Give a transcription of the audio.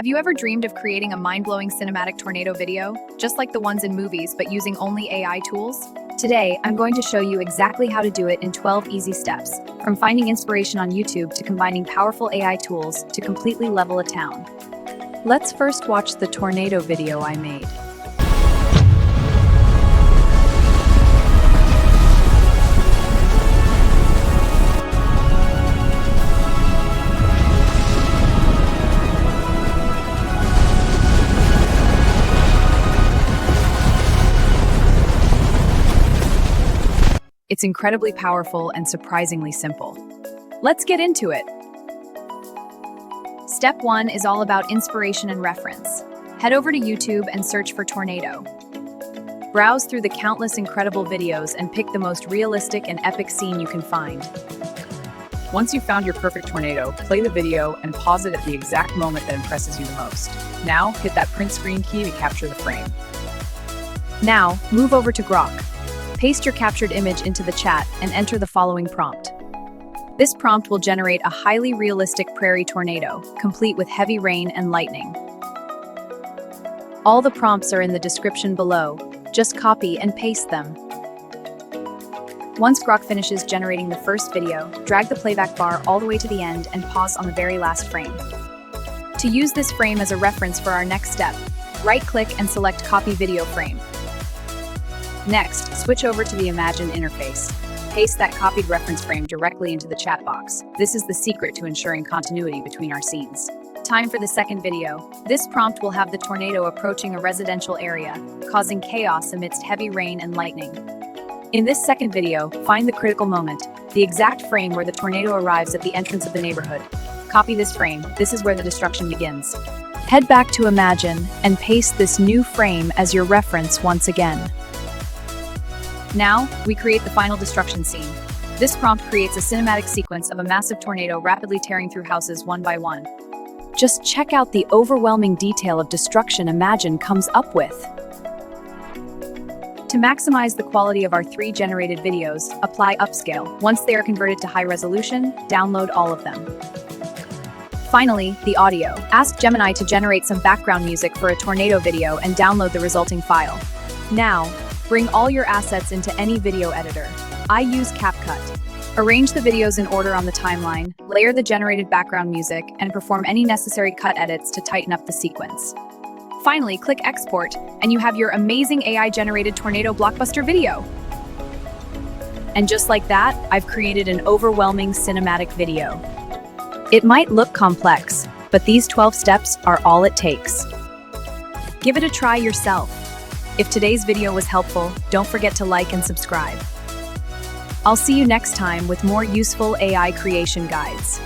you ever dreamed of creating a mind-blowing cinematic tornado video, just like the ones in movies, but using only AI tools? Today, I'm going to show you exactly how to do it in 12 easy steps, from finding inspiration on YouTube to combining powerful AI tools to completely level a town. Let's first watch the tornado video I made. It's incredibly powerful and surprisingly simple. Let's get into it. Step 1 is all about inspiration and reference. Head over to YouTube and search for tornado. Browse through the countless incredible videos and pick the most realistic and epic scene you can find. Once you've found your perfect tornado, play the video and pause it at the exact moment that impresses you the most. Now, hit that print screen key to capture the frame. Now, move over to Grok. Paste your captured image into the chat and enter the following prompt. This prompt will generate a highly realistic prairie tornado, complete with heavy rain and lightning. All the prompts are in the description below. Just copy and paste them. Once Grok finishes generating the first video, drag the playback bar all the way to the end and pause on the very last frame. To use this frame as a reference for our next step, right-click and select Copy Video Frame. Next, switch over to the Imagine interface. Paste that copied reference frame directly into the chat box. This is the secret to ensuring continuity between our scenes. Time for the second video. This prompt will have the tornado approaching a residential area, causing chaos amidst heavy rain and lightning. In this second video, find the critical moment, the exact frame where the tornado arrives at the entrance of the neighborhood. Copy this frame. This is where the destruction begins. Head back to Imagine and paste this new frame as your reference once again. Now, we create the final destruction scene. This prompt creates a cinematic sequence of a massive tornado rapidly tearing through houses one by one. Just check out the overwhelming detail of destruction Imagine comes up with. To maximize the quality of our 3 generated videos, apply upscale. Once they are converted to high resolution, download all of them. Finally, the audio. Ask Gemini to generate some background music for a tornado video and download the resulting file. Now, bring all your assets into any video editor. I use CapCut. Arrange the videos in order on the timeline, layer the generated background music, and perform any necessary cut edits to tighten up the sequence. Finally, click Export, and you have your amazing AI-generated tornado blockbuster video. And just like that, I've created an overwhelming cinematic video. It might look complex, but these 12 steps are all it takes. Give it a try yourself. If today's video was helpful, don't forget to like and subscribe. I'll see you next time with more useful AI creation guides.